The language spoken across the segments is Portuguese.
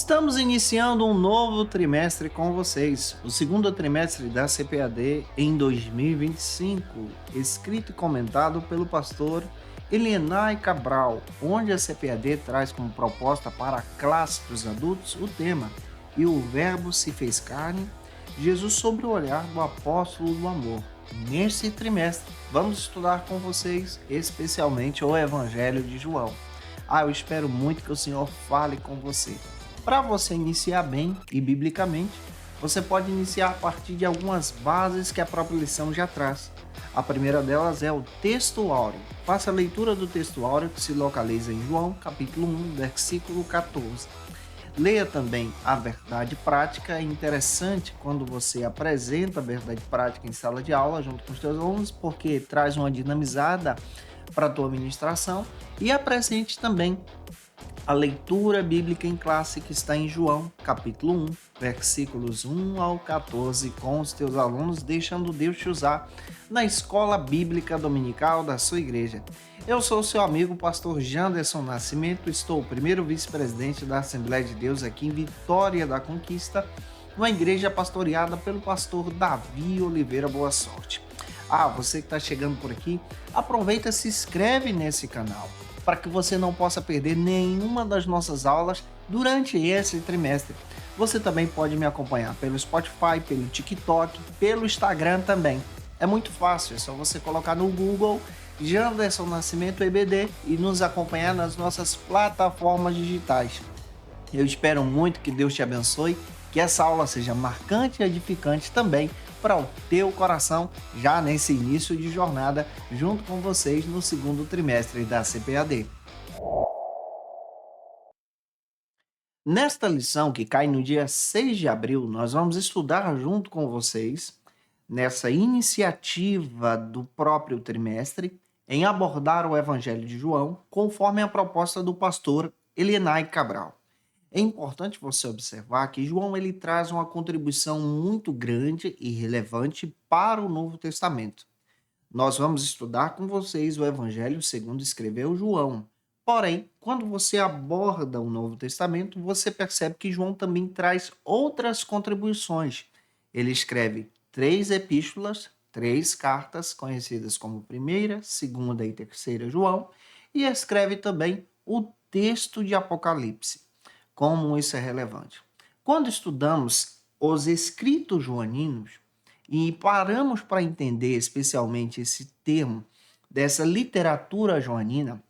Estamos iniciando um novo trimestre com vocês, o segundo trimestre da CPAD em 2025, escrito e comentado pelo pastor Elienay Cabral, onde a CPAD traz como proposta para a classe dos adultos o tema "E o Verbo se fez carne", Jesus sobre o olhar do apóstolo do amor. Neste trimestre, vamos estudar com vocês especialmente o Evangelho de João. Eu espero muito que o Senhor fale com você. Para você iniciar bem e biblicamente, você pode iniciar a partir de algumas bases que a própria lição já traz. A primeira delas é o texto áureo. Faça a leitura do texto áureo que se localiza em João, capítulo 1, versículo 14. Leia também a verdade prática. É interessante quando você apresenta a verdade prática em sala de aula junto com os seus alunos, porque traz uma dinamizada para a tua ministração. E apresente também a leitura bíblica em classe que está em João, capítulo 1, versículos 1 ao 14, com os teus alunos, deixando Deus te usar na escola bíblica dominical da sua igreja. Eu sou seu amigo, pastor Janderson Nascimento, estou o primeiro vice-presidente da Assembleia de Deus aqui em Vitória da Conquista, uma igreja pastoreada pelo pastor Davi Oliveira Boa Sorte. Você que está chegando por aqui, aproveita e se inscreve nesse canal, para que você não possa perder nenhuma das nossas aulas durante esse trimestre. Você também pode me acompanhar pelo Spotify, pelo TikTok, pelo Instagram também. É muito fácil, é só você colocar no Google Janderson Nascimento EBD e nos acompanhar nas nossas plataformas digitais. Eu espero muito que Deus te abençoe, que essa aula seja marcante e edificante também para o teu coração, já nesse início de jornada, junto com vocês no segundo trimestre da CPAD. Nesta lição, que cai no dia 6 de abril, nós vamos estudar junto com vocês, nessa iniciativa do próprio trimestre, em abordar o Evangelho de João, conforme a proposta do pastor Elienay Cabral. É importante você observar que João ele traz uma contribuição muito grande e relevante para o Novo Testamento. Nós vamos estudar com vocês o Evangelho segundo escreveu João. Porém, quando você aborda o Novo Testamento, você percebe que João também traz outras contribuições. Ele escreve 3 epístolas, 3 cartas, conhecidas como primeira, segunda e terceira João, e escreve também o texto de Apocalipse. Como isso é relevante? Quando estudamos os escritos joaninos e paramos para entender especialmente esse termo dessa literatura joanina,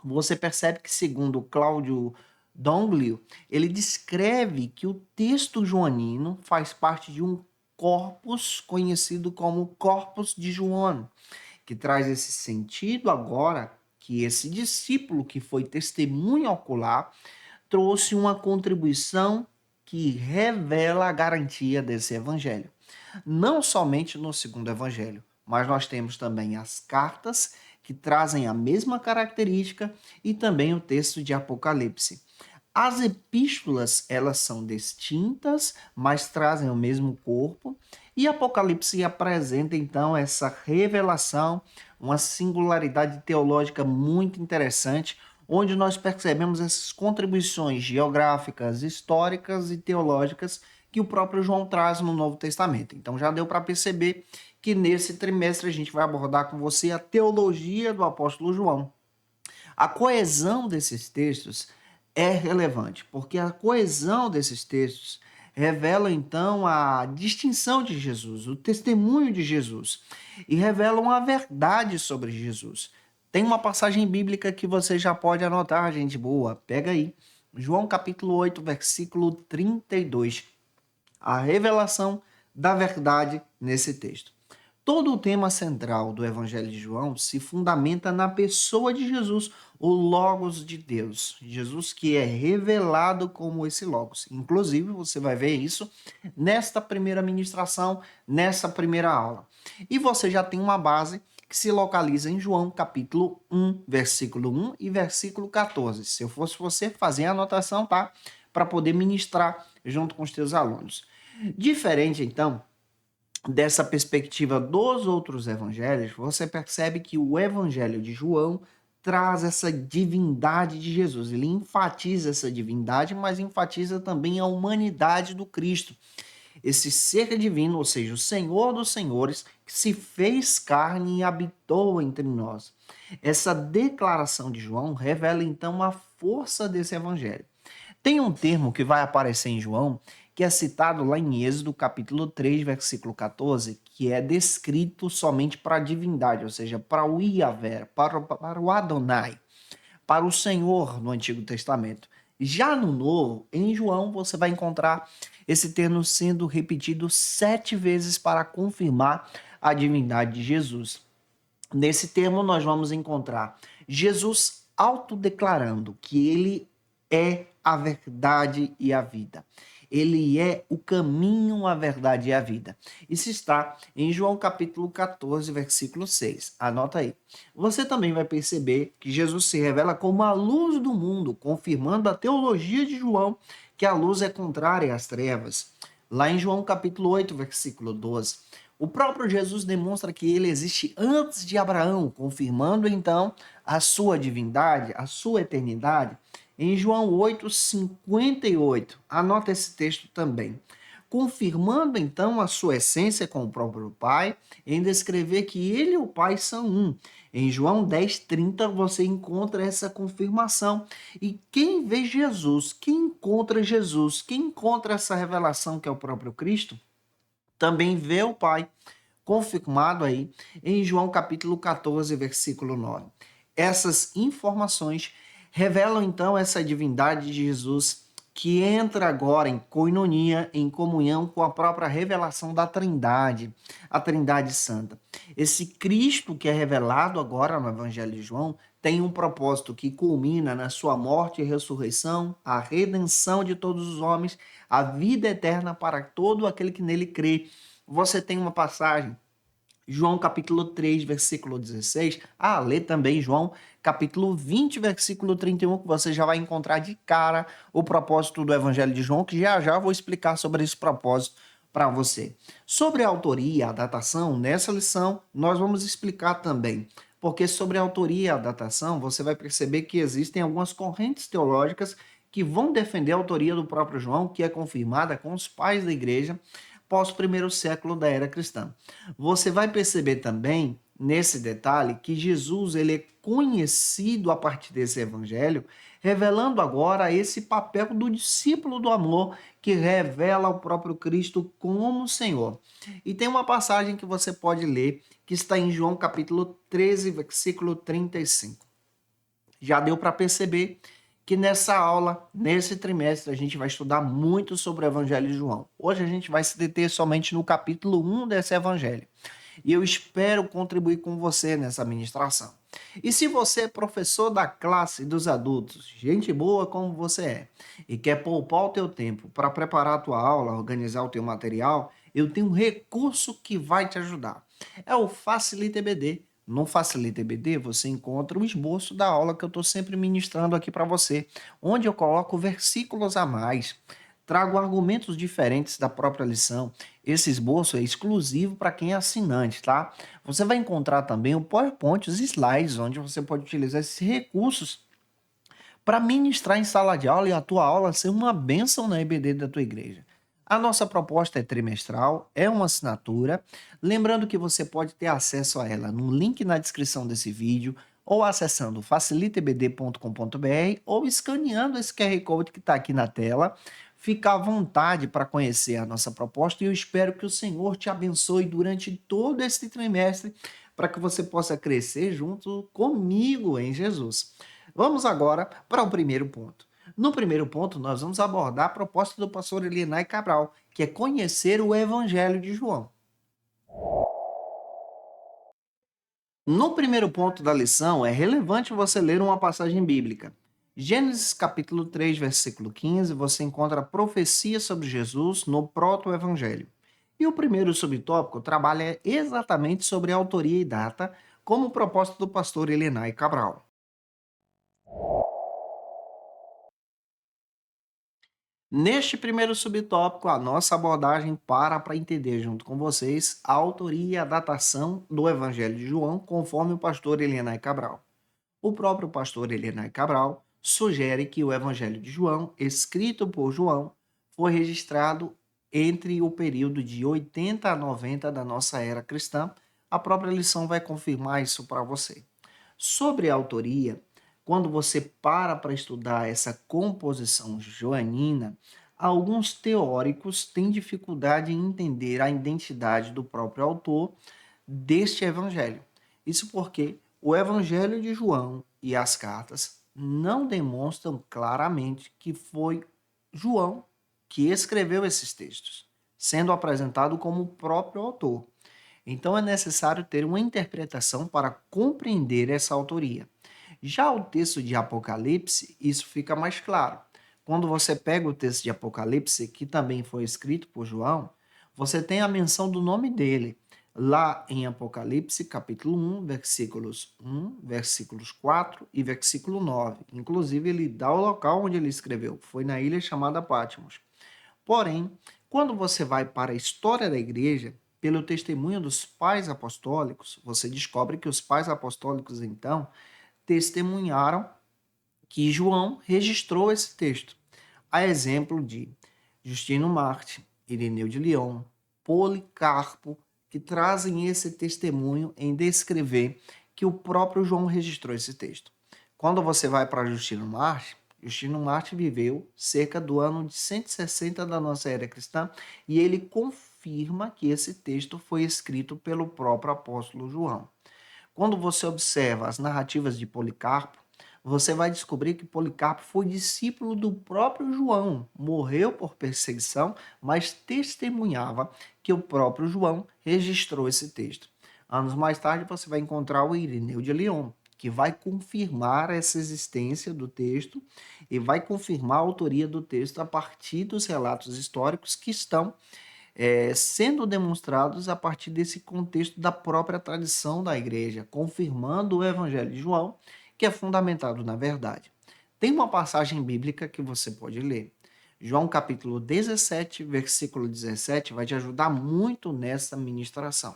você percebe que, segundo Cláudio Donglio, ele descreve que o texto joanino faz parte de um corpus conhecido como Corpus de João, que traz esse sentido agora que esse discípulo que foi testemunha ocular trouxe uma contribuição que revela a garantia desse evangelho. Não somente no segundo evangelho, mas nós temos também as cartas, que trazem a mesma característica, e também o texto de Apocalipse. As epístolas, elas são distintas, mas trazem o mesmo corpo, e Apocalipse apresenta então essa revelação, uma singularidade teológica muito interessante, onde nós percebemos essas contribuições geográficas, históricas e teológicas que o próprio João traz no Novo Testamento. Então já deu para perceber que nesse trimestre a gente vai abordar com você a teologia do apóstolo João. A coesão desses textos é relevante, porque a coesão desses textos revela então a distinção de Jesus, o testemunho de Jesus, e revelam a verdade sobre Jesus. Tem uma passagem bíblica que você já pode anotar, gente boa. Pega aí. João capítulo 8, versículo 32. A revelação da verdade nesse texto. Todo o tema central do Evangelho de João se fundamenta na pessoa de Jesus, o Logos de Deus. Jesus que é revelado como esse Logos. Inclusive, você vai ver isso nesta primeira ministração, nessa primeira aula. E você já tem uma base que se localiza em João, capítulo 1, versículo 1 e versículo 14. Se eu fosse você, fazer a anotação, tá? Para poder ministrar junto com os teus alunos. Diferente, então, dessa perspectiva dos outros evangelhos, você percebe que o Evangelho de João traz essa divindade de Jesus. Ele enfatiza essa divindade, mas enfatiza também a humanidade do Cristo. Esse ser divino, ou seja, o Senhor dos Senhores, que se fez carne e habitou entre nós. Essa declaração de João revela então a força desse evangelho. Tem um termo que vai aparecer em João, que é citado lá em Êxodo, capítulo 3, versículo 14, que é descrito somente para a divindade, ou seja, para o Yahvé, para o Adonai, para o Senhor no Antigo Testamento. Já no Novo, em João, você vai encontrar esse termo sendo repetido 7 vezes para confirmar a divindade de Jesus. Nesse termo, nós vamos encontrar Jesus autodeclarando que ele é a verdade e a vida. Ele é o caminho, a verdade e a vida. Isso está em João capítulo 14, versículo 6. Anota aí. Você também vai perceber que Jesus se revela como a luz do mundo, confirmando a teologia de João, que a luz é contrária às trevas. Lá em João capítulo 8, versículo 12. O próprio Jesus demonstra que ele existe antes de Abraão, confirmando então a sua divindade, a sua eternidade. Em João 8, 58, anota esse texto também. Confirmando então a sua essência com o próprio Pai, em descrever que ele e o Pai são um. Em João 10, 30, você encontra essa confirmação. E quem vê Jesus, quem encontra essa revelação que é o próprio Cristo, também vê o Pai, confirmado aí em João capítulo 14, versículo 9. Essas informações revelam então essa divindade de Jesus que entra agora em coinonia, em comunhão com a própria revelação da Trindade, a Trindade Santa. Esse Cristo que é revelado agora no Evangelho de João tem um propósito que culmina na sua morte e ressurreição, a redenção de todos os homens, a vida eterna para todo aquele que nele crê. Você tem uma passagem, João capítulo 3, versículo 16. Lê também João capítulo 20, versículo 31, que você já vai encontrar de cara o propósito do Evangelho de João, que já vou explicar sobre esse propósito para você. Sobre a autoria, a datação, nessa lição nós vamos explicar também, porque sobre a autoria e a datação você vai perceber que existem algumas correntes teológicas que vão defender a autoria do próprio João, que é confirmada com os pais da igreja, pós primeiro século da era cristã. Você vai perceber também, nesse detalhe, que Jesus ele é conhecido a partir desse evangelho, revelando agora esse papel do discípulo do amor, que revela o próprio Cristo como Senhor. E tem uma passagem que você pode ler, que está em João capítulo 13, versículo 35. Já deu para perceber que nessa aula, nesse trimestre, a gente vai estudar muito sobre o Evangelho de João. Hoje a gente vai se deter somente no capítulo 1 desse Evangelho. E eu espero contribuir com você nessa ministração. E se você é professor da classe dos adultos, gente boa como você é, e quer poupar o teu tempo para preparar a tua aula, organizar o teu material, eu tenho um recurso que vai te ajudar. É o Facilita EBD. No Facilita EBD, você encontra o esboço da aula que eu estou sempre ministrando aqui para você, onde eu coloco versículos a mais, trago argumentos diferentes da própria lição. Esse esboço é exclusivo para quem é assinante, tá? Você vai encontrar também o PowerPoint, os slides, onde você pode utilizar esses recursos para ministrar em sala de aula e a tua aula ser uma bênção na EBD da tua igreja. A nossa proposta é trimestral, é uma assinatura. Lembrando que você pode ter acesso a ela no link na descrição desse vídeo, ou acessando facilitaebd.com.br, ou escaneando esse QR Code que está aqui na tela. Fica à vontade para conhecer a nossa proposta e eu espero que o Senhor te abençoe durante todo esse trimestre para que você possa crescer junto comigo em Jesus. Vamos agora para o primeiro ponto. No primeiro ponto, nós vamos abordar a proposta do pastor Elienay Cabral, que é conhecer o Evangelho de João. No primeiro ponto da lição, é relevante você ler uma passagem bíblica. Gênesis capítulo 3, versículo 15, você encontra a profecia sobre Jesus no proto-evangelho. E o primeiro subtópico trabalha exatamente sobre a autoria e data, como proposta do pastor Elienay Cabral. Neste primeiro subtópico, a nossa abordagem para entender junto com vocês a autoria e a datação do Evangelho de João, conforme o pastor Elienay Cabral. O próprio pastor Helena Cabral sugere que o Evangelho de João, escrito por João, foi registrado entre o período de 80 a 90 da nossa era cristã. A própria lição vai confirmar isso para você. Sobre a autoria, quando você para estudar essa composição joanina, alguns teóricos têm dificuldade em entender a identidade do próprio autor deste evangelho. Isso porque o evangelho de João e as cartas não demonstram claramente que foi João que escreveu esses textos, sendo apresentado como o próprio autor. Então é necessário ter uma interpretação para compreender essa autoria. Já o texto de Apocalipse, isso fica mais claro. Quando você pega o texto de Apocalipse, que também foi escrito por João, você tem a menção do nome dele. Lá em Apocalipse, capítulo 1, versículos 4 e versículo 9. Inclusive, ele dá o local onde ele escreveu. Foi na ilha chamada Patmos. Porém, quando você vai para a história da igreja, pelo testemunho dos pais apostólicos, você descobre que os pais apostólicos, então, testemunharam que João registrou esse texto. A exemplo de Justino Marte, Ireneu de Lyon, Policarpo, que trazem esse testemunho em descrever que o próprio João registrou esse texto. Quando você vai para Justino Marte viveu cerca do ano de 160 da nossa era cristã e ele confirma que esse texto foi escrito pelo próprio apóstolo João. Quando você observa as narrativas de Policarpo, você vai descobrir que Policarpo foi discípulo do próprio João, morreu por perseguição, mas testemunhava que o próprio João registrou esse texto. Anos mais tarde você vai encontrar o Ireneu de Lyon, que vai confirmar essa existência do texto e vai confirmar a autoria do texto a partir dos relatos históricos que estão sendo demonstrados a partir desse contexto da própria tradição da igreja, confirmando o Evangelho de João, que é fundamentado na verdade. Tem uma passagem bíblica que você pode ler. João capítulo 17, versículo 17, vai te ajudar muito nessa ministração.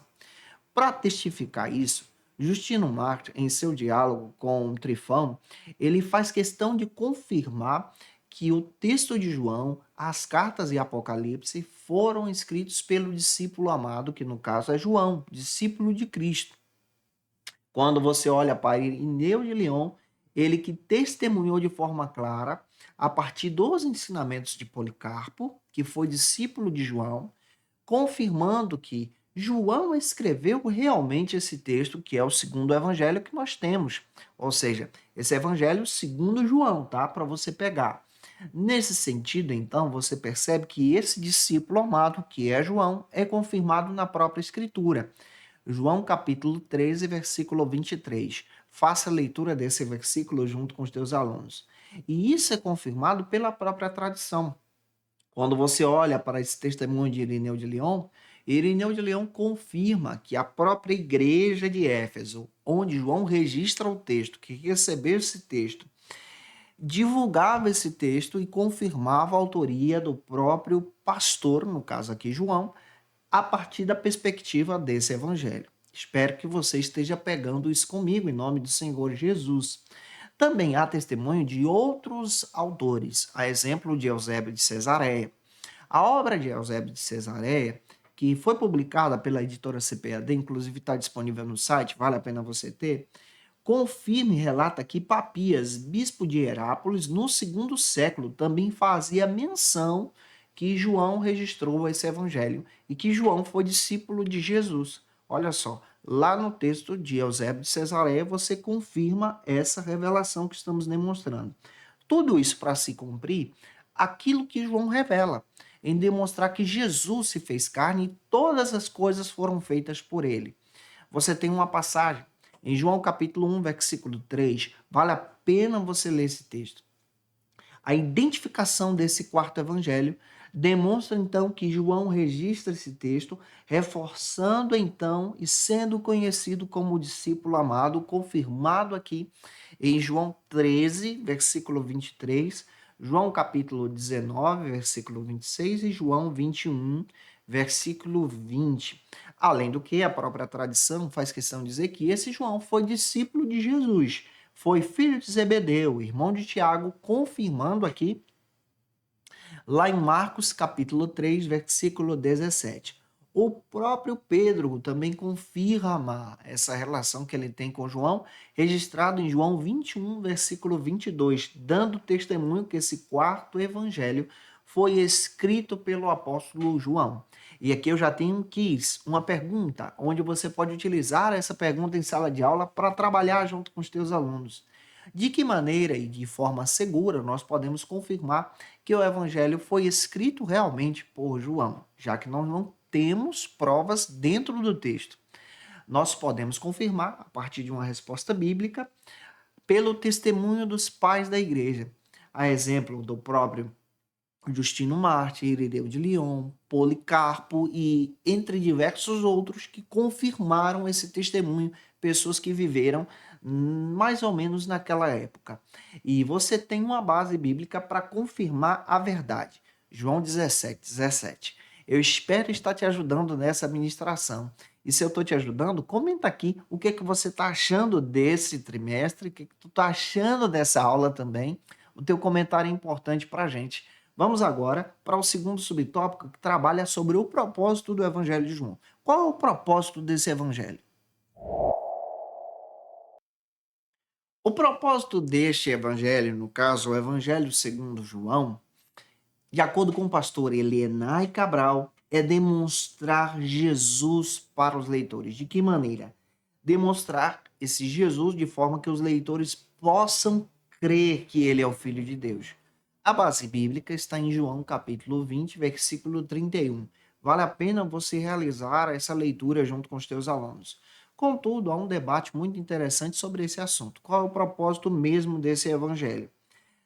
Para testificar isso, Justino Marte, em seu diálogo com Trifão, ele faz questão de confirmar que o texto de João, as cartas e Apocalipse foram escritos pelo discípulo amado, que no caso é João, discípulo de Cristo. Quando você olha para Ireneu de Lyon, ele que testemunhou de forma clara, a partir dos ensinamentos de Policarpo, que foi discípulo de João, confirmando que João escreveu realmente esse texto, que é o segundo evangelho que nós temos. Ou seja, esse evangelho segundo João, tá? Para você pegar. Nesse sentido, então, você percebe que esse discípulo amado, que é João, é confirmado na própria Escritura. João capítulo 13, versículo 23. Faça a leitura desse versículo junto com os teus alunos. E isso é confirmado pela própria tradição. Quando você olha para esse testemunho de Ireneu de Lyon confirma que a própria igreja de Éfeso, onde João registra o texto, que recebeu esse texto, divulgava esse texto e confirmava a autoria do próprio pastor, no caso aqui João, a partir da perspectiva desse evangelho. Espero que você esteja pegando isso comigo, em nome do Senhor Jesus. Também há testemunho de outros autores, a exemplo de Eusébio de Cesareia. A obra de Eusébio de Cesareia, que foi publicada pela editora CPAD, inclusive está disponível no site, vale a pena você ter, confirma e relata que Papias, bispo de Herápolis, no segundo século, também fazia menção que João registrou esse evangelho e que João foi discípulo de Jesus. Olha só, lá no texto de Eusébio de Cesareia, você confirma essa revelação que estamos demonstrando. Tudo isso para se cumprir aquilo que João revela, em demonstrar que Jesus se fez carne e todas as coisas foram feitas por ele. Você tem uma passagem em João capítulo 1, versículo 3, vale a pena você ler esse texto. A identificação desse quarto evangelho demonstra então que João registra esse texto, reforçando então e sendo conhecido como discípulo amado, confirmado aqui em João 13, versículo 23, João capítulo 19, versículo 26 e João 21, versículo 20. Além do que, a própria tradição faz questão de dizer que esse João foi discípulo de Jesus, foi filho de Zebedeu, irmão de Tiago, confirmando aqui lá em Marcos capítulo 3, versículo 17. O próprio Pedro também confirma essa relação que ele tem com João, registrado em João 21, versículo 22, dando testemunho que esse quarto evangelho foi escrito pelo apóstolo João. E aqui eu já tenho uma pergunta, onde você pode utilizar essa pergunta em sala de aula para trabalhar junto com os teus alunos. De que maneira e de forma segura nós podemos confirmar que o evangelho foi escrito realmente por João, já que nós não temos provas dentro do texto? Nós podemos confirmar, a partir de uma resposta bíblica, pelo testemunho dos pais da igreja, a exemplo do próprio Justino Mártir, Irineu de Lyon, Policarpo e entre diversos outros que confirmaram esse testemunho, pessoas que viveram mais ou menos naquela época. E você tem uma base bíblica para confirmar a verdade. João 17, 17. Eu espero estar te ajudando nessa ministração. E se eu estou te ajudando, comenta aqui o que, que você está achando desse trimestre, o que, que tu está achando dessa aula também. O teu comentário é importante para a gente. Vamos agora para o segundo subtópico, que trabalha sobre o propósito do Evangelho de João. Qual é o propósito desse Evangelho? O propósito deste Evangelho, no caso, o Evangelho segundo João, de acordo com o pastor Elienay Cabral, é demonstrar Jesus para os leitores. De que maneira? Demonstrar esse Jesus de forma que os leitores possam crer que ele é o Filho de Deus. A base bíblica está em João capítulo 20, versículo 31. Vale a pena você realizar essa leitura junto com os teus alunos. Contudo, há um debate muito interessante sobre esse assunto. Qual é o propósito mesmo desse evangelho?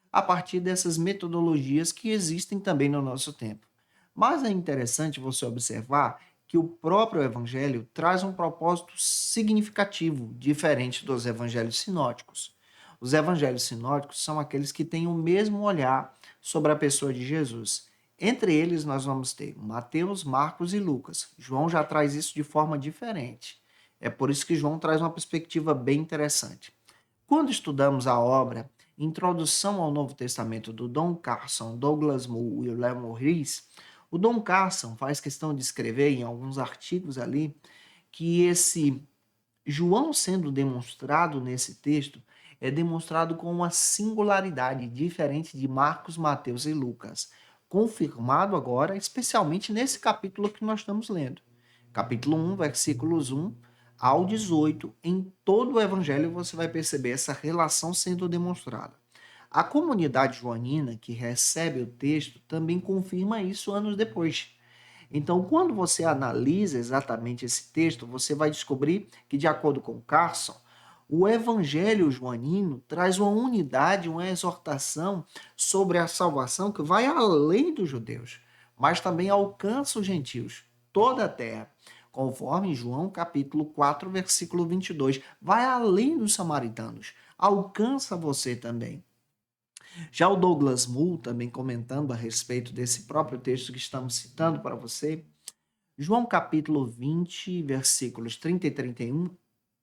A partir dessas metodologias que existem também no nosso tempo. Mas é interessante você observar que o próprio evangelho traz um propósito significativo, diferente dos evangelhos sinóticos. Os evangelhos sinóticos são aqueles que têm o mesmo olhar sobre a pessoa de Jesus. Entre eles, nós vamos ter Mateus, Marcos e Lucas. João já traz isso de forma diferente. É por isso que João traz uma perspectiva bem interessante. Quando estudamos a obra Introdução ao Novo Testamento do Don Carson, Douglas Moo e Lemon Rees, o Don Carson faz questão de escrever em alguns artigos ali que esse João sendo demonstrado nesse texto é demonstrado com uma singularidade diferente de Marcos, Mateus e Lucas, confirmado agora especialmente nesse capítulo que nós estamos lendo. Capítulo 1, versículos 1 ao 18, em todo o evangelho você vai perceber essa relação sendo demonstrada. A comunidade joanina que recebe o texto também confirma isso anos depois. Então, quando você analisa exatamente esse texto, você vai descobrir que, de acordo com Carson, o evangelho joanino traz uma unidade, uma exortação sobre a salvação que vai além dos judeus, mas também alcança os gentios, toda a terra, conforme João capítulo 4, versículo 22, vai além dos samaritanos, alcança você também. Já o Douglas Moo, também comentando a respeito desse próprio texto que estamos citando para você, João capítulo 20, versículos 30 e 31,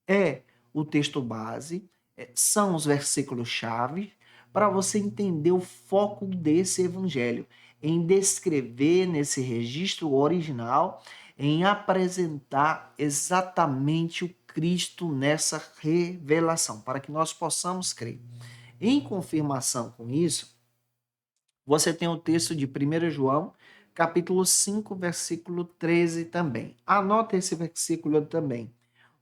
é o texto base, são os versículos-chave para você entender o foco desse evangelho, em descrever nesse registro original, em apresentar exatamente o Cristo nessa revelação, para que nós possamos crer. Em confirmação com isso, você tem o texto de 1 João, capítulo 5, versículo 13 também. Anota esse versículo também,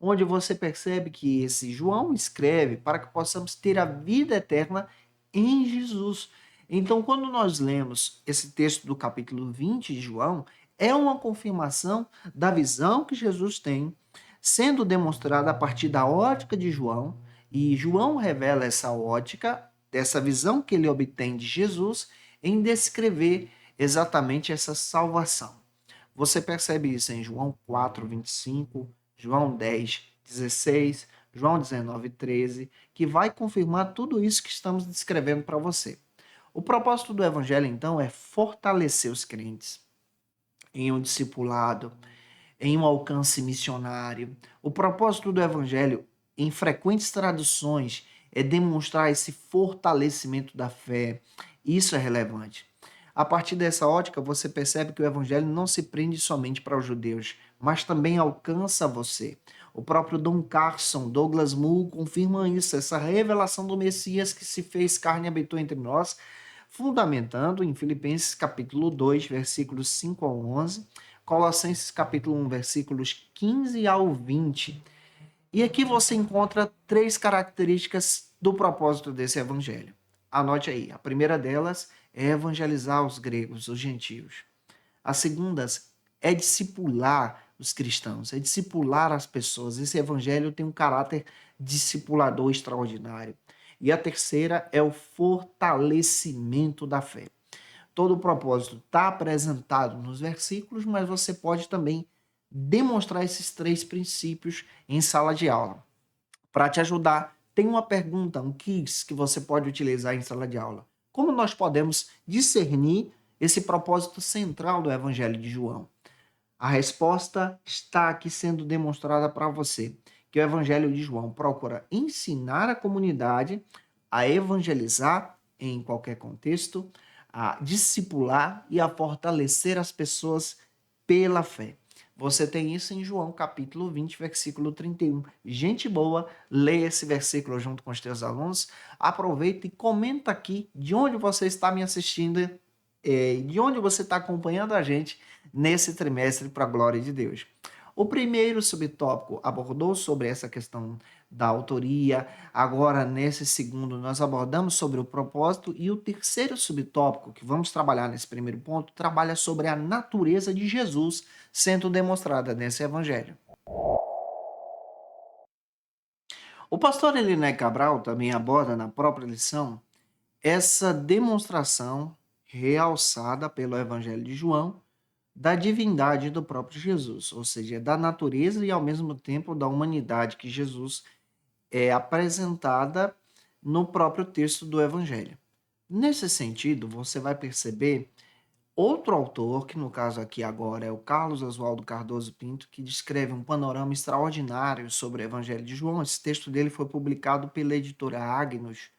onde você percebe que esse João escreve para que possamos ter a vida eterna em Jesus. Então, quando nós lemos esse texto do capítulo 20 de João, é uma confirmação da visão que Jesus tem, sendo demonstrada a partir da ótica de João, e João revela essa ótica, dessa visão que ele obtém de Jesus, em descrever exatamente essa salvação. Você percebe isso em João 4, 25, João 10, 16, João 19, 13, que vai confirmar tudo isso que estamos descrevendo para você. O propósito do Evangelho, então, é fortalecer os crentes em um discipulado, em um alcance missionário. O propósito do Evangelho, em frequentes traduções, é demonstrar esse fortalecimento da fé. Isso é relevante. A partir dessa ótica, você percebe que o evangelho não se prende somente para os judeus, mas também alcança você. O próprio Don Carson, Douglas Moo, confirma isso, essa revelação do Messias que se fez carne e habitou entre nós, fundamentando em Filipenses capítulo 2, versículos 5 ao 11, Colossenses capítulo 1, versículos 15 ao 20. E aqui você encontra três características do propósito desse evangelho. Anote aí. A primeira delas é evangelizar os gregos, os gentios. A segunda é discipular os cristãos, é discipular as pessoas. Esse evangelho tem um caráter discipulador extraordinário. E a terceira é o fortalecimento da fé. Todo o propósito está apresentado nos versículos, mas você pode também demonstrar esses três princípios em sala de aula. Para te ajudar, tem uma pergunta, um quiz que você pode utilizar em sala de aula. Como nós podemos discernir esse propósito central do Evangelho de João? A resposta está aqui sendo demonstrada para você, que o Evangelho de João procura ensinar a comunidade a evangelizar em qualquer contexto, a discipular e a fortalecer as pessoas pela fé. Você tem isso em João capítulo 20, versículo 31. Gente boa, leia esse versículo junto com os teus alunos. Aproveita e comenta aqui de onde você está me assistindo, de onde você está acompanhando a gente nesse trimestre para a glória de Deus. O primeiro subtópico abordou sobre essa questão da autoria. Agora, nesse segundo, nós abordamos sobre o propósito. E o terceiro subtópico, que vamos trabalhar nesse primeiro ponto, trabalha sobre a natureza de Jesus sendo demonstrada nesse evangelho. O pastor Eliné Cabral também aborda na própria lição essa demonstração realçada pelo evangelho de João da divindade do próprio Jesus, ou seja, da natureza e ao mesmo tempo da humanidade que Jesus é apresentada no próprio texto do Evangelho. Nesse sentido, você vai perceber outro autor, que no caso aqui agora é o Carlos Oswaldo Cardoso Pinto, que descreve um panorama extraordinário sobre o Evangelho de João. Esse texto dele foi publicado pela editora Agnus.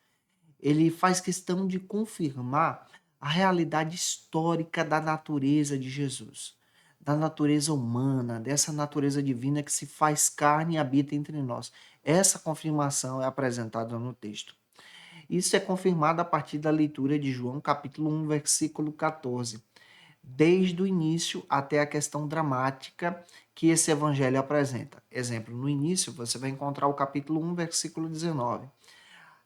Ele faz questão de confirmar a realidade histórica da natureza de Jesus, da natureza humana, dessa natureza divina que se faz carne e habita entre nós. Essa confirmação é apresentada no texto. Isso é confirmado a partir da leitura de João, capítulo 1, versículo 14, desde o início até a questão dramática que esse evangelho apresenta. Exemplo, no início você vai encontrar o capítulo 1, versículo 19.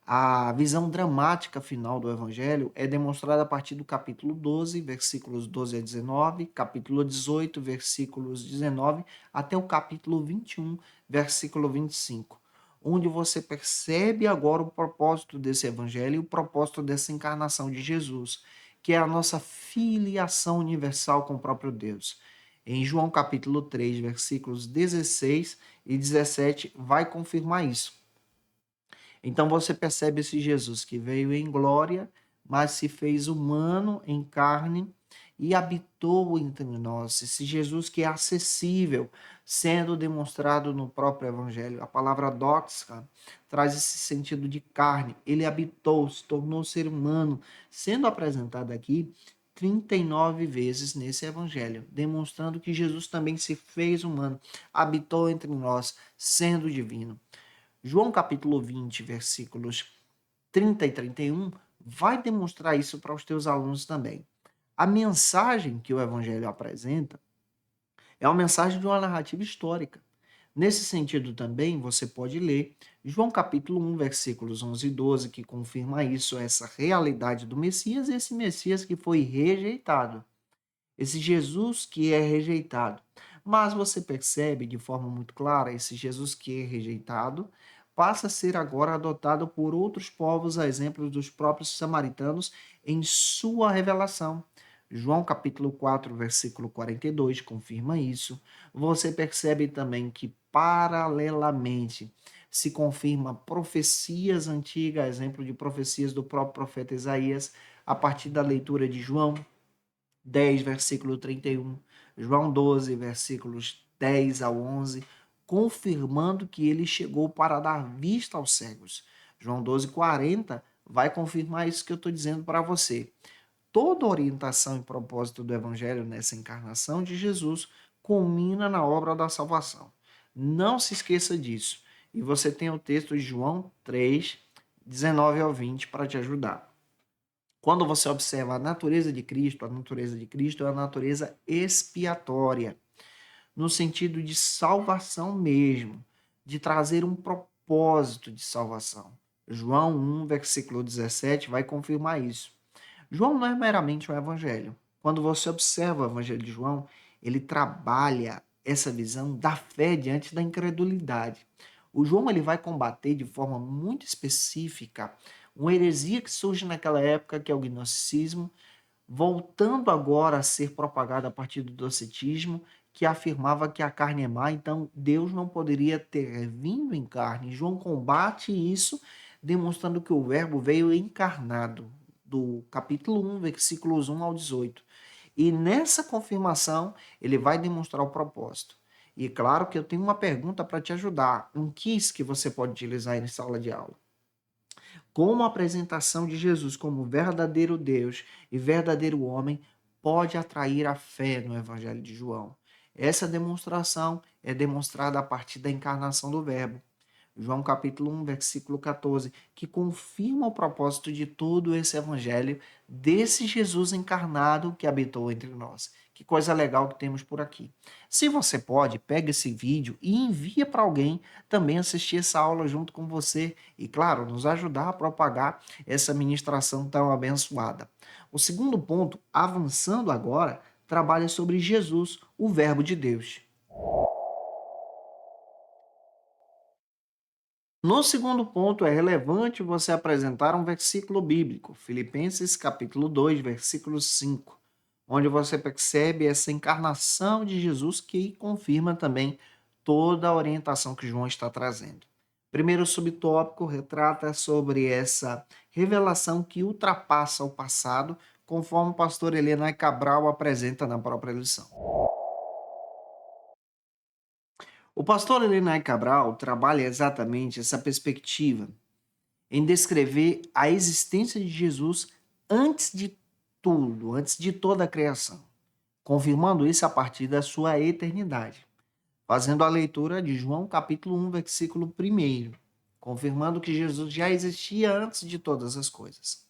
A visão dramática final do Evangelho é demonstrada a partir do capítulo 12, versículos 12 a 19, capítulo 18, versículos 19, até o capítulo 21, versículo 25, onde você percebe agora o propósito desse Evangelho e o propósito dessa encarnação de Jesus, que é a nossa filiação universal com o próprio Deus. Em João capítulo 3, versículos 16 e 17, vai confirmar isso. Então você percebe esse Jesus que veio em glória, mas se fez humano em carne e habitou entre nós. Esse Jesus que é acessível, sendo demonstrado no próprio Evangelho. A palavra doxa traz esse sentido de carne. Ele habitou, se tornou ser humano, sendo apresentado aqui 39 vezes nesse Evangelho, demonstrando que Jesus também se fez humano, habitou entre nós, sendo divino. João capítulo 20, versículos 30 e 31, vai demonstrar isso para os teus alunos também. A mensagem que o Evangelho apresenta é uma mensagem de uma narrativa histórica. Nesse sentido também, você pode ler João capítulo 1, versículos 11 e 12, que confirma isso, essa realidade do Messias, esse Messias que foi rejeitado. Esse Jesus que é rejeitado. Mas você percebe de forma muito clara, esse Jesus que é rejeitado passa a ser agora adotado por outros povos, a exemplo dos próprios samaritanos, em sua revelação. João capítulo 4, versículo 42 confirma isso. Você percebe também que, paralelamente, se confirma profecias antigas, exemplo de profecias do próprio profeta Isaías, a partir da leitura de João 10, versículo 31, João 12, versículos 10 ao 11, confirmando que ele chegou para dar vista aos cegos. João 12:40 vai confirmar isso que eu estou dizendo para você. Toda orientação e propósito do Evangelho nessa encarnação de Jesus culmina na obra da salvação. Não se esqueça disso. E você tem o texto de João 3, 19 ao 20 para te ajudar. Quando você observa a natureza de Cristo é a natureza expiatória, no sentido de salvação mesmo, de trazer um propósito de salvação. João 1, versículo 17 vai confirmar isso. João não é meramente um evangelho. Quando você observa o evangelho de João, ele trabalha essa visão da fé diante da incredulidade. O João ele vai combater de forma muito específica uma heresia que surge naquela época, que é o gnosticismo, voltando agora a ser propagada a partir do docetismo, que afirmava que a carne é má, então Deus não poderia ter vindo em carne. João combate isso, demonstrando que o verbo veio encarnado, do capítulo 1, versículos 1 ao 18. E nessa confirmação, ele vai demonstrar o propósito. E claro que eu tenho uma pergunta para te ajudar, um quiz que você pode utilizar em sala de aula. Como a apresentação de Jesus como verdadeiro Deus e verdadeiro homem pode atrair a fé no Evangelho de João? Essa demonstração é demonstrada a partir da encarnação do Verbo. João capítulo 1, versículo 14, que confirma o propósito de todo esse evangelho desse Jesus encarnado que habitou entre nós. Que coisa legal que temos por aqui. Se você pode, pega esse vídeo e envia para alguém também assistir essa aula junto com você e, claro, nos ajudar a propagar essa ministração tão abençoada. O segundo ponto, avançando agora, trabalha sobre Jesus, o Verbo de Deus. No segundo ponto, é relevante você apresentar um versículo bíblico, Filipenses capítulo 2, versículo 5, onde você percebe essa encarnação de Jesus que confirma também toda a orientação que João está trazendo. Primeiro subtópico retrata sobre essa revelação que ultrapassa o passado, conforme o pastor Helena Cabral apresenta na própria lição. O pastor Helena Cabral trabalha exatamente essa perspectiva em descrever a existência de Jesus antes de tudo, antes de toda a criação, confirmando isso a partir da sua eternidade, fazendo a leitura de João capítulo 1, versículo 1, confirmando que Jesus já existia antes de todas as coisas.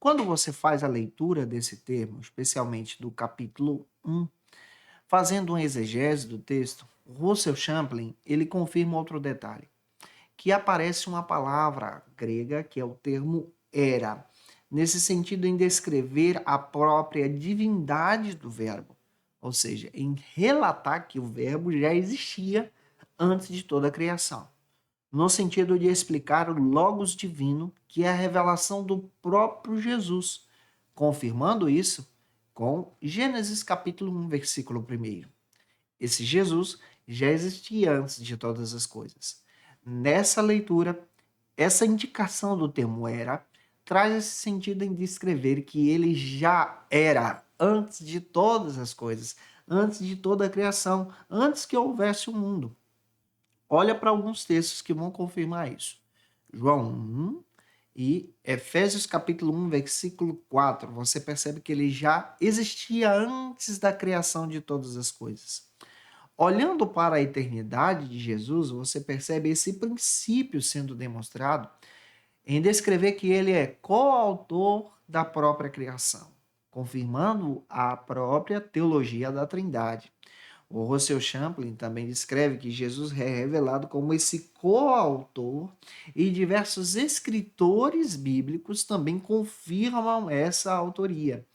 Quando você faz a leitura desse termo, especialmente do capítulo 1, fazendo uma exegese do texto, Russell Champlin, ele confirma outro detalhe, que aparece uma palavra grega, que é o termo era, nesse sentido em descrever a própria divindade do verbo, ou seja, em relatar que o verbo já existia antes de toda a criação, no sentido de explicar o logos divino, que é a revelação do próprio Jesus, confirmando isso com Gênesis capítulo 1, versículo 1. Esse Jesus já existia antes de todas as coisas. Nessa leitura, essa indicação do termo era traz esse sentido em descrever que ele já era antes de todas as coisas, antes de toda a criação, antes que houvesse o mundo. Olha para alguns textos que vão confirmar isso. João 1 e Efésios capítulo 1, versículo 4. Você percebe que ele já existia antes da criação de todas as coisas. Olhando para a eternidade de Jesus, você percebe esse princípio sendo demonstrado em descrever que ele é coautor da própria criação, confirmando a própria teologia da Trindade. O Russell Champlin também descreve que Jesus é revelado como esse coautor e diversos escritores bíblicos também confirmam essa autoria.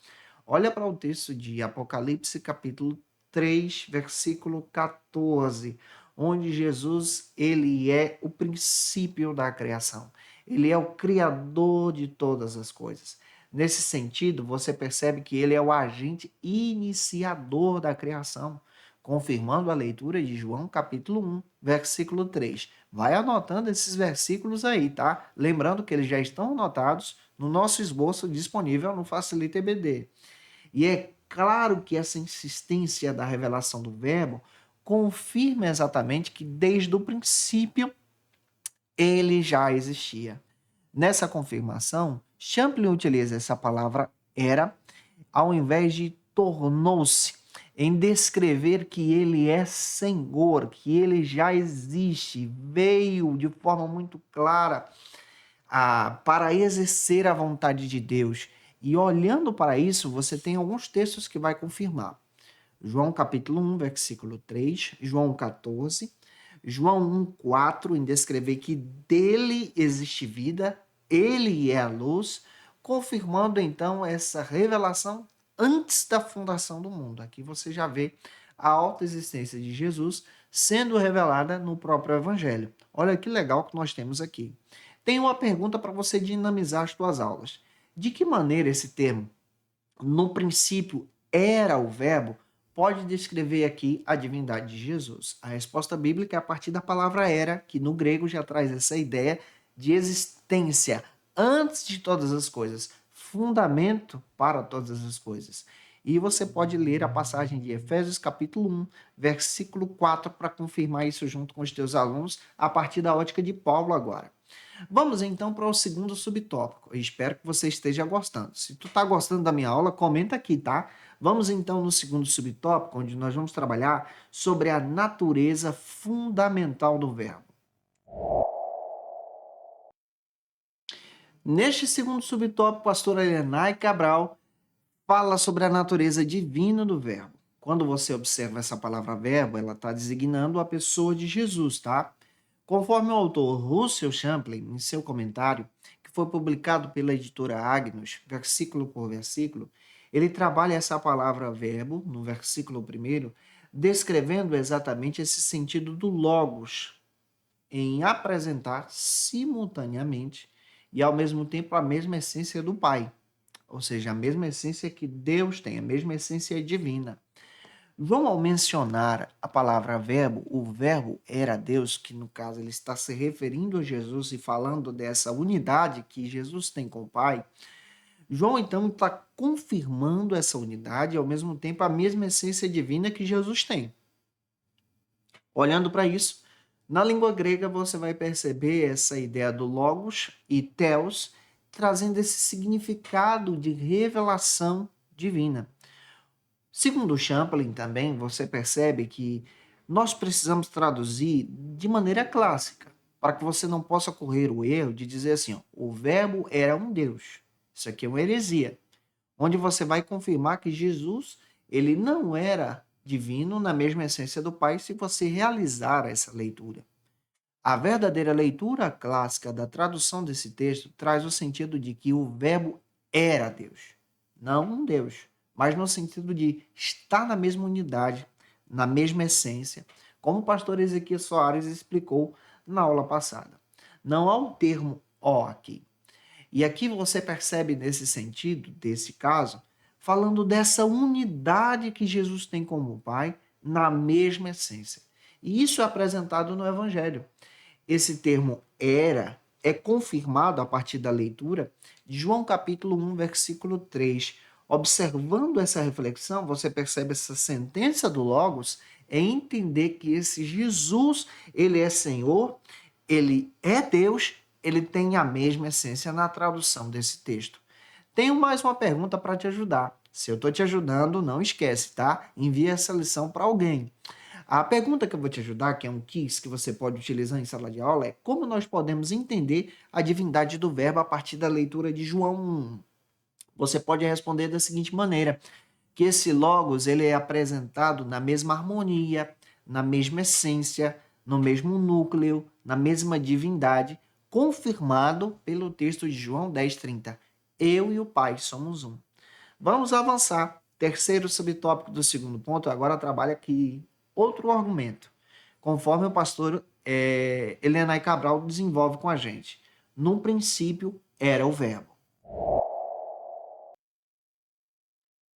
Olha para o texto de Apocalipse capítulo 3, versículo 14, onde Jesus ele é o princípio da criação. Ele é o criador de todas as coisas. Nesse sentido, você percebe que ele é o agente iniciador da criação, confirmando a leitura de João capítulo 1, versículo 3. Vai anotando esses versículos aí, tá? Lembrando que eles já estão anotados no nosso esboço disponível no Facilita EBD. E é claro que essa insistência da revelação do verbo confirma exatamente que desde o princípio ele já existia. Nessa confirmação, Champlin utiliza essa palavra era ao invés de tornou-se, em descrever que ele é Senhor, que ele já existe, veio de forma muito clara para exercer a vontade de Deus. E olhando para isso, você tem alguns textos que vai confirmar. João capítulo 1, versículo 3, João 14, João 1, 4, em descrever que dele existe vida, ele é a luz, confirmando então essa revelação antes da fundação do mundo. Aqui você já vê a autoexistência de Jesus sendo revelada no próprio Evangelho. Olha que legal que nós temos aqui. Tem uma pergunta para você dinamizar as suas aulas. De que maneira esse termo, no princípio, era o verbo, pode descrever aqui a divindade de Jesus? A resposta bíblica é a partir da palavra era, que no grego já traz essa ideia de existência antes de todas as coisas, fundamento para todas as coisas. E você pode ler a passagem de Efésios capítulo 1, versículo 4, para confirmar isso junto com os teus alunos, a partir da ótica de Paulo agora. Vamos então para o segundo subtópico. Eu espero que você esteja gostando. Se tu está gostando da minha aula, comenta aqui, tá? Vamos então no segundo subtópico, onde nós vamos trabalhar sobre a natureza fundamental do verbo. Neste segundo subtópico, a pastora Elenay Cabral fala sobre a natureza divina do verbo. Quando você observa essa palavra verbo, ela está designando a pessoa de Jesus, tá? Conforme o autor Russell Champlin, em seu comentário, que foi publicado pela editora Agnus, versículo por versículo, ele trabalha essa palavra verbo, no versículo 1, descrevendo exatamente esse sentido do logos, em apresentar simultaneamente e ao mesmo tempo a mesma essência do Pai, ou seja, a mesma essência que Deus tem, a mesma essência divina. João, ao mencionar a palavra verbo, o verbo era Deus, que no caso ele está se referindo a Jesus e falando dessa unidade que Jesus tem com o Pai, João então está confirmando essa unidade e ao mesmo tempo a mesma essência divina que Jesus tem. Olhando para isso, na língua grega você vai perceber essa ideia do logos e theos, trazendo esse significado de revelação divina. Segundo Champlin também, você percebe que nós precisamos traduzir de maneira clássica, para que você não possa correr o erro de dizer assim, ó, o verbo era um Deus. Isso aqui é uma heresia, onde você vai confirmar que Jesus, ele não era divino na mesma essência do Pai se você realizar essa leitura. A verdadeira leitura clássica da tradução desse texto traz o sentido de que o verbo era Deus, não um Deus, mas no sentido de estar na mesma unidade, na mesma essência, como o pastor Ezequiel Soares explicou na aula passada. Não há um termo ó aqui. E aqui você percebe nesse sentido, desse caso, falando dessa unidade que Jesus tem como Pai na mesma essência. E isso é apresentado no Evangelho. Esse termo era é confirmado a partir da leitura de João capítulo 1, versículo 3. Observando essa reflexão, você percebe essa sentença do Logos é entender que esse Jesus, ele é Senhor, ele é Deus, ele tem a mesma essência na tradução desse texto. Tenho mais uma pergunta para te ajudar. Se eu estou te ajudando, não esquece, tá? Envia essa lição para alguém. A pergunta que eu vou te ajudar, que é um quiz que você pode utilizar em sala de aula, é como nós podemos entender a divindade do verbo a partir da leitura de João 1. Você pode responder da seguinte maneira, que esse logos ele é apresentado na mesma harmonia, na mesma essência, no mesmo núcleo, na mesma divindade, confirmado pelo texto de João 10:30. Eu e o Pai somos um. Vamos avançar. Terceiro subtópico do segundo ponto, agora trabalha aqui outro argumento, conforme o pastor Elenay Cabral desenvolve com a gente. No princípio era o verbo.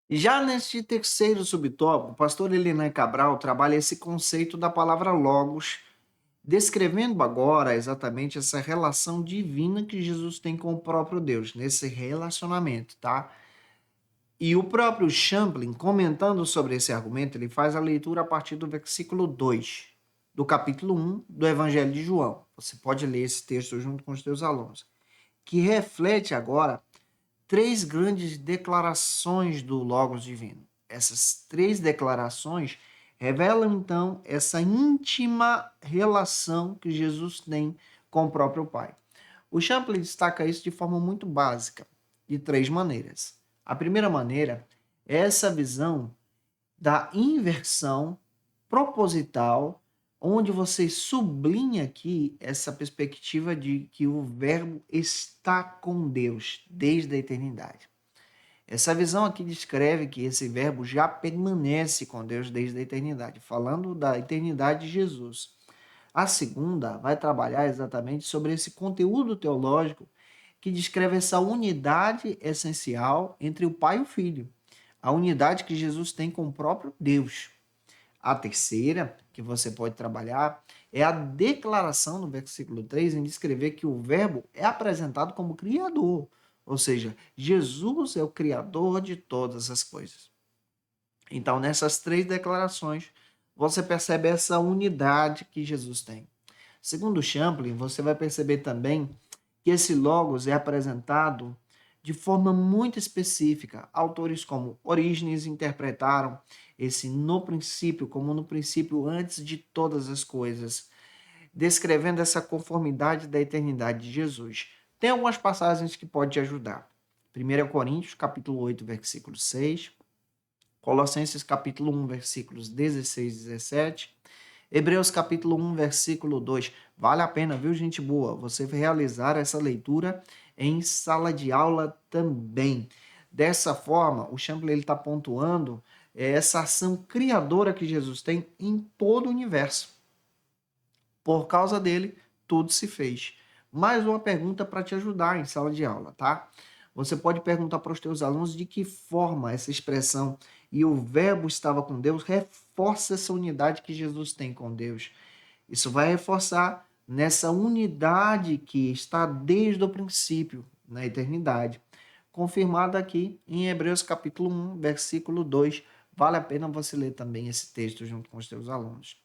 Já neste terceiro subtópico, o pastor Elenay Cabral trabalha esse conceito da palavra logos, descrevendo agora exatamente essa relação divina que Jesus tem com o próprio Deus, nesse relacionamento, tá? E o próprio Champlin, comentando sobre esse argumento, ele faz a leitura a partir do versículo 2, do capítulo 1 do Evangelho de João. Você pode ler esse texto junto com os teus alunos. que reflete agora três grandes declarações do Logos divino. Essas três declarações revelam, então, essa íntima relação que Jesus tem com o próprio Pai. O Champlin destaca isso de forma muito básica, de três maneiras. A primeira maneira é essa visão da inversão proposital, onde você sublinha aqui essa perspectiva de que o Verbo está com Deus desde a eternidade. Essa visão aqui descreve que esse Verbo já permanece com Deus desde a eternidade, falando da eternidade de Jesus. A segunda vai trabalhar exatamente sobre esse conteúdo teológico que descreve essa unidade essencial entre o Pai e o Filho, a unidade que Jesus tem com o próprio Deus. A terceira, que você pode trabalhar, é a declaração no versículo 3 em descrever que o Verbo é apresentado como Criador, ou seja, Jesus é o Criador de todas as coisas. Então, nessas três declarações, você percebe essa unidade que Jesus tem. Segundo Champlin, você vai perceber também que esse Logos é apresentado de forma muito específica. Autores como Orígenes interpretaram esse no princípio como no princípio antes de todas as coisas, descrevendo essa conformidade da eternidade de Jesus. Tem algumas passagens que podem te ajudar. 1 Coríntios, capítulo 8, versículo 6, Colossenses, capítulo 1, versículos 16 e 17, Hebreus, capítulo 1, versículo 2. Vale a pena, viu, gente boa, você realizar essa leitura em sala de aula também. Dessa forma, o Champlin está pontuando essa ação criadora que Jesus tem em todo o universo. Por causa dele, tudo se fez. Mais uma pergunta para te ajudar em sala de aula, tá? Você pode perguntar para os teus alunos de que forma essa expressão "e o Verbo estava com Deus" reforça essa unidade que Jesus tem com Deus. Isso vai reforçar nessa unidade que está desde o princípio, na eternidade. Confirmada aqui em Hebreus capítulo 1, versículo 2. Vale a pena você ler também esse texto junto com os teus alunos.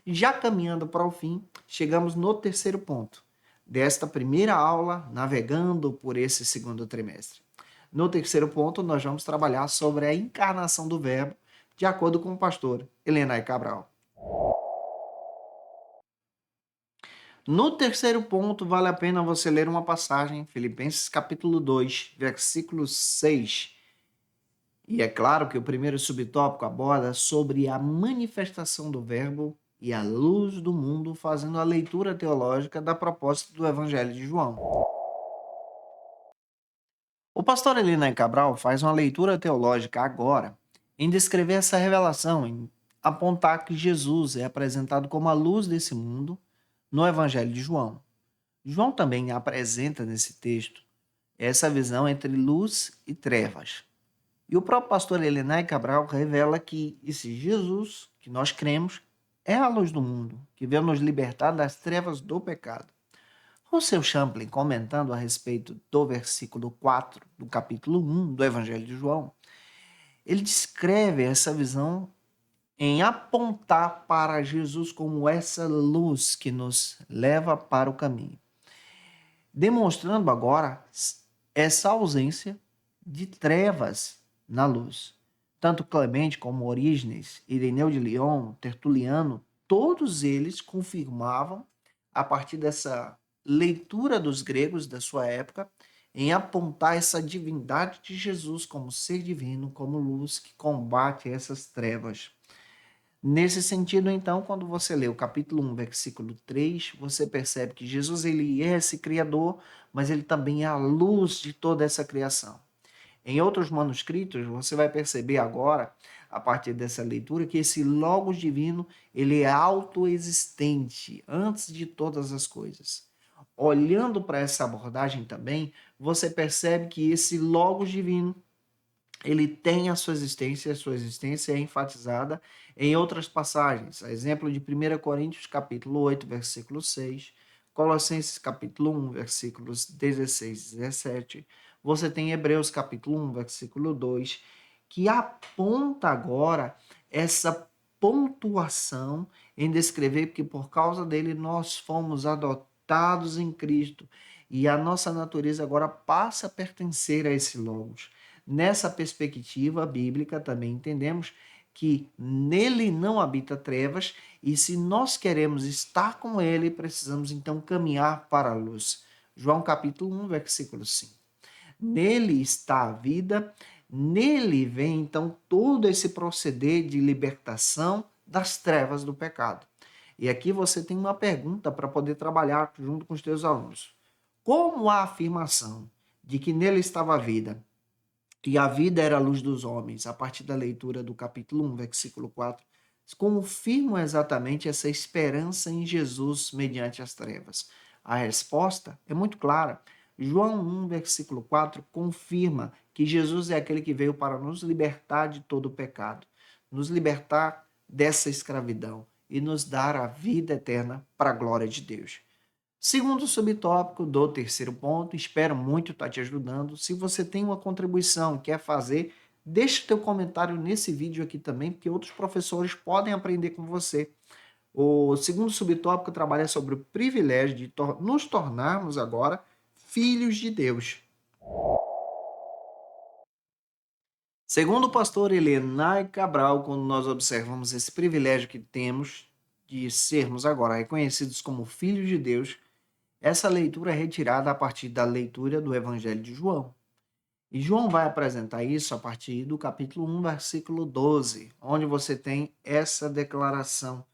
Já caminhando para o fim, chegamos no terceiro ponto desta primeira aula, navegando por esse segundo trimestre. No terceiro ponto, nós vamos trabalhar sobre a encarnação do Verbo, de acordo com o pastor Helenay Cabral. No terceiro ponto, vale a pena você ler uma passagem, Filipenses capítulo 2, versículo 6. E é claro que o primeiro subtópico aborda sobre a manifestação do Verbo e a luz do mundo, fazendo a leitura teológica da proposta do Evangelho de João. O pastor Helenay Cabral faz uma leitura teológica agora em descrever essa revelação, em apontar que Jesus é apresentado como a luz desse mundo no Evangelho de João. João também apresenta nesse texto essa visão entre luz e trevas. E o próprio pastor Helenay Cabral revela que esse Jesus, que nós cremos, é a luz do mundo, que veio nos libertar das trevas do pecado. O seu Champlin, comentando a respeito do versículo 4 do capítulo 1 do Evangelho de João, ele descreve essa visão em apontar para Jesus como essa luz que nos leva para o caminho, demonstrando agora essa ausência de trevas na luz. Tanto Clemente como Orígenes, Ireneu de Lyon, Tertuliano, todos eles confirmavam, a partir dessa leitura dos gregos da sua época, em apontar essa divindade de Jesus como ser divino, como luz que combate essas trevas. Nesse sentido, então, quando você lê o capítulo 1, versículo 3, você percebe que Jesus ele é esse Criador, mas ele também é a luz de toda essa criação. Em outros manuscritos, você vai perceber agora, a partir dessa leitura, que esse Logos divino ele é autoexistente, antes de todas as coisas. Olhando para essa abordagem também, você percebe que esse Logos divino ele tem a sua existência é enfatizada em outras passagens, a exemplo de 1 Coríntios capítulo 8, versículo 6, Colossenses capítulo 1, versículos 16 e 17, você tem Hebreus capítulo 1, versículo 2, que aponta agora essa pontuação em descrever que por causa dele nós fomos adotados em Cristo e a nossa natureza agora passa a pertencer a esse Logos. Nessa perspectiva bíblica, também entendemos que nele não habita trevas, e se nós queremos estar com ele, precisamos então caminhar para a luz. João capítulo 1, versículo 5. Nele está a vida, nele vem então todo esse proceder de libertação das trevas do pecado. E aqui você tem uma pergunta para poder trabalhar junto com os teus alunos. Como a afirmação de que nele estava a vida e a vida era a luz dos homens, a partir da leitura do capítulo 1, versículo 4, confirmam exatamente essa esperança em Jesus mediante as trevas? A resposta é muito clara. João 1, versículo 4, confirma que Jesus é aquele que veio para nos libertar de todo o pecado, nos libertar dessa escravidão e nos dar a vida eterna para a glória de Deus. Segundo subtópico do terceiro ponto, espero muito estar te ajudando. Se você tem uma contribuição, quer fazer, deixe teu comentário nesse vídeo aqui também, porque outros professores podem aprender com você. O segundo subtópico trabalha sobre o privilégio de nos tornarmos agora filhos de Deus. Segundo o pastor Elenay Cabral, quando nós observamos esse privilégio que temos de sermos agora reconhecidos como filhos de Deus, essa leitura é retirada a partir da leitura do Evangelho de João. E João vai apresentar isso a partir do capítulo 1, versículo 12, onde você tem essa declaração,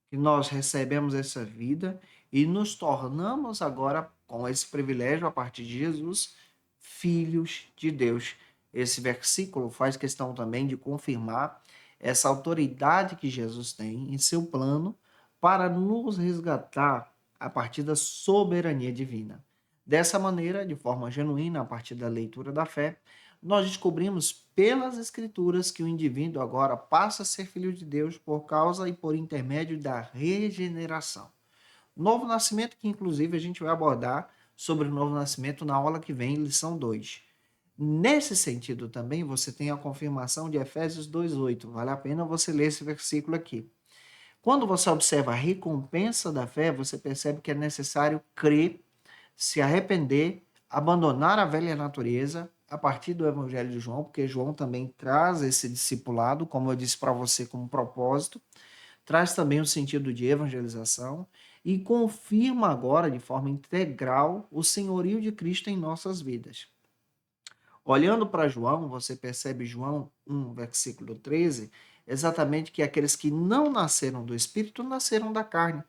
que nós recebemos essa vida e nos tornamos agora, com esse privilégio, a partir de Jesus, filhos de Deus. Esse versículo faz questão também de confirmar essa autoridade que Jesus tem em seu plano para nos resgatar a partir da soberania divina. Dessa maneira, de forma genuína, a partir da leitura da fé, nós descobrimos pelas Escrituras que o indivíduo agora passa a ser filho de Deus por causa e por intermédio da regeneração. Novo nascimento, que inclusive a gente vai abordar sobre o novo nascimento na aula que vem, lição 2. Nesse sentido também, você tem a confirmação de Efésios 2,8. Vale a pena você ler esse versículo aqui. Quando você observa a recompensa da fé, você percebe que é necessário crer, se arrepender, abandonar a velha natureza a partir do Evangelho de João, porque João também traz esse discipulado, como eu disse para você, como propósito, traz também o sentido de evangelização e confirma agora de forma integral o senhorio de Cristo em nossas vidas. Olhando para João, você percebe João 1, versículo 13, exatamente que aqueles que não nasceram do Espírito nasceram da carne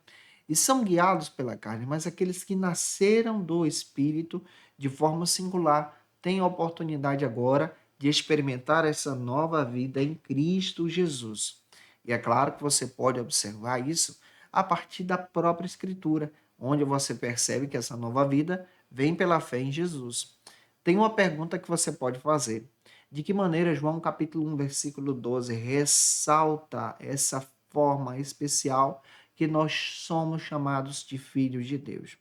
e são guiados pela carne, mas aqueles que nasceram do Espírito de forma singular têm a oportunidade agora de experimentar essa nova vida em Cristo Jesus. E é claro que você pode observar isso a partir da própria Escritura, onde você percebe que essa nova vida vem pela fé em Jesus. Tem uma pergunta que você pode fazer. De que maneira João capítulo 1, versículo 12 ressalta essa forma especial que nós somos chamados de filhos de Deus?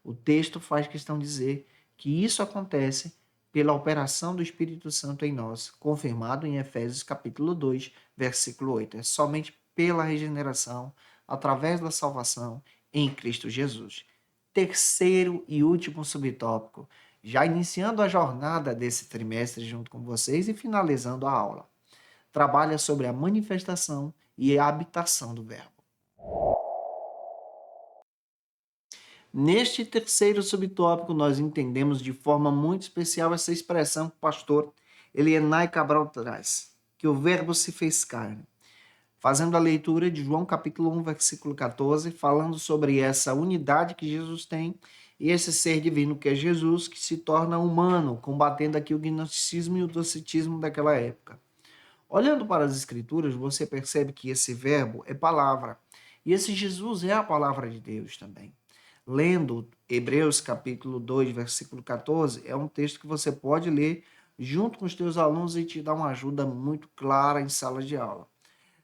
O texto faz questão de dizer que isso acontece pela operação do Espírito Santo em nós, confirmado em Efésios capítulo 2, versículo 8. É somente pela regeneração, através da salvação em Cristo Jesus. Terceiro e último subtópico, já iniciando a jornada desse trimestre junto com vocês e finalizando a aula. Trabalha sobre a manifestação e a habitação do Verbo. Neste terceiro subtópico, nós entendemos de forma muito especial essa expressão que o pastor Elienay Cabral traz, que o Verbo se fez carne. Fazendo a leitura de João capítulo 1, versículo 14, falando sobre essa unidade que Jesus tem e esse ser divino que é Jesus, que se torna humano, combatendo aqui o gnosticismo e o docetismo daquela época. Olhando para as Escrituras, você percebe que esse verbo é palavra, e esse Jesus é a palavra de Deus também. Lendo Hebreus capítulo 2, versículo 14, é um texto que você pode ler junto com os teus alunos e te dá uma ajuda muito clara em sala de aula.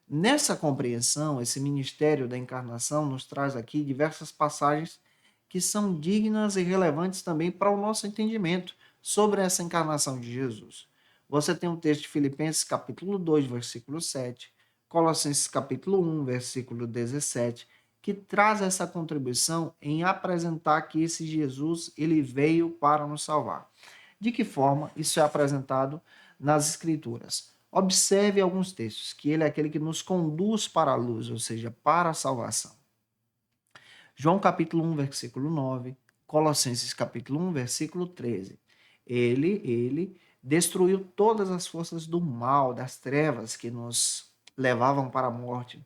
Nessa compreensão, esse ministério da encarnação nos traz aqui diversas passagens que são dignas e relevantes também para o nosso entendimento sobre essa encarnação de Jesus. Você tem o texto de Filipenses capítulo 2, versículo 7, Colossenses capítulo 1, versículo 17, que traz essa contribuição em apresentar que esse Jesus, ele veio para nos salvar. De que forma isso é apresentado nas Escrituras? Observe alguns textos, que ele é aquele que nos conduz para a luz, ou seja, para a salvação. João capítulo 1, versículo 9, Colossenses capítulo 1, versículo 13. Ele destruiu todas as forças do mal, das trevas que nos levavam para a morte.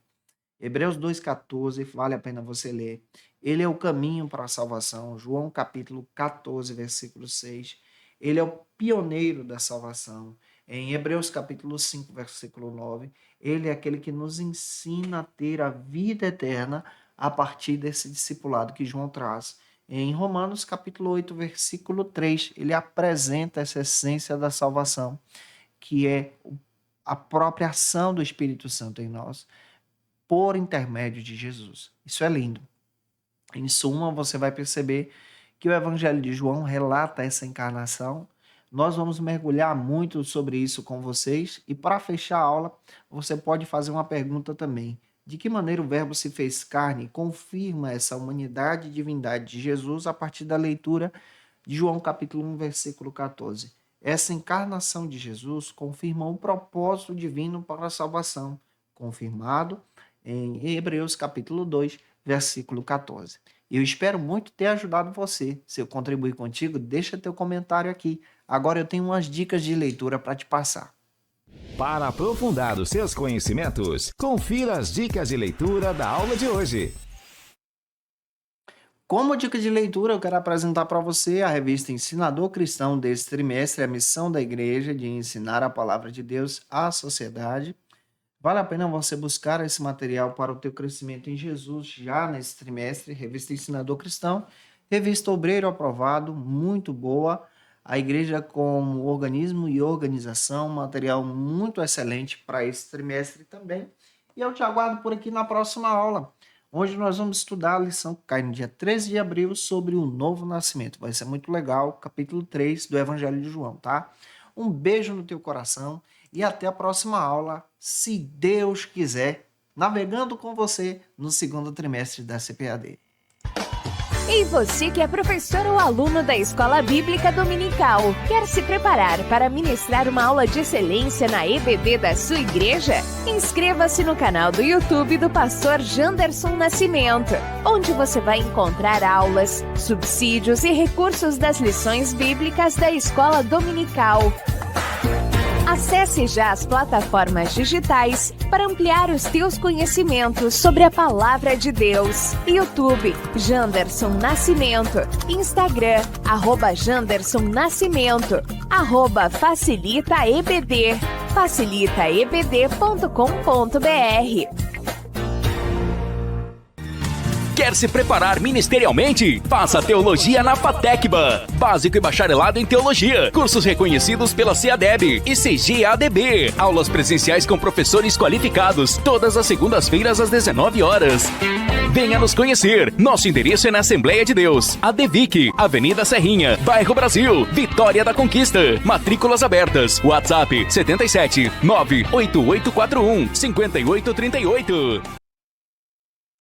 Hebreus 2,14, vale a pena você ler. Ele é o caminho para a salvação. João capítulo 14, versículo 6. Ele é o pioneiro da salvação. Em Hebreus capítulo 5, versículo 9, ele é aquele que nos ensina a ter a vida eterna a partir desse discipulado que João traz. Em Romanos capítulo 8, versículo 3, ele apresenta essa essência da salvação, que é a própria ação do Espírito Santo em nós, por intermédio de Jesus. Isso é lindo. Em suma, você vai perceber que o Evangelho de João relata essa encarnação. Nós vamos mergulhar muito sobre isso com vocês. E para fechar a aula, você pode fazer uma pergunta também. De que maneira o Verbo se fez carne e confirma essa humanidade e divindade de Jesus a partir da leitura de João capítulo 1, versículo 14. Essa encarnação de Jesus confirma o propósito divino para a salvação, confirmado em Hebreus capítulo 2, versículo 14. Eu espero muito ter ajudado você. Se eu contribuir contigo, deixa teu comentário aqui. Agora eu tenho umas dicas de leitura para te passar. Para aprofundar os seus conhecimentos, confira as dicas de leitura da aula de hoje. Como dica de leitura, eu quero apresentar para você a revista Ensinador Cristão desse trimestre, a missão da igreja de ensinar a palavra de Deus à sociedade. Vale a pena você buscar esse material para o teu crescimento em Jesus já nesse trimestre. Revista Ensinador Cristão, revista Obreiro Aprovado, muito boa. A igreja como organismo e organização, material muito excelente para esse trimestre também. E eu te aguardo por aqui na próxima aula, onde nós vamos estudar a lição que cai no dia 13 de abril sobre o novo nascimento. Vai ser muito legal, capítulo 3 do Evangelho de João, tá? Um beijo no teu coração e até a próxima aula, se Deus quiser, navegando com você no segundo trimestre da CPAD. E você que é professor ou aluno da Escola Bíblica Dominical, quer se preparar para ministrar uma aula de excelência na EBD da sua igreja? Inscreva-se no canal do YouTube do pastor Janderson Nascimento, onde você vai encontrar aulas, subsídios e recursos das lições bíblicas da Escola Dominical. Acesse já as plataformas digitais para ampliar os teus conhecimentos sobre a Palavra de Deus. YouTube, Janderson Nascimento. Instagram, @Janderson Nascimento. @FacilitaEBD. facilitaebd.com.br. Quer se preparar ministerialmente? Faça Teologia na FATECBA. Básico e bacharelado em Teologia. Cursos reconhecidos pela CEADEB e CGADB. Aulas presenciais com professores qualificados. Todas as segundas-feiras às 19 horas. Venha nos conhecer. Nosso endereço é na Assembleia de Deus. ADVIC, Avenida Serrinha, Bairro Brasil, Vitória da Conquista. Matrículas abertas. WhatsApp 77 98841 5838.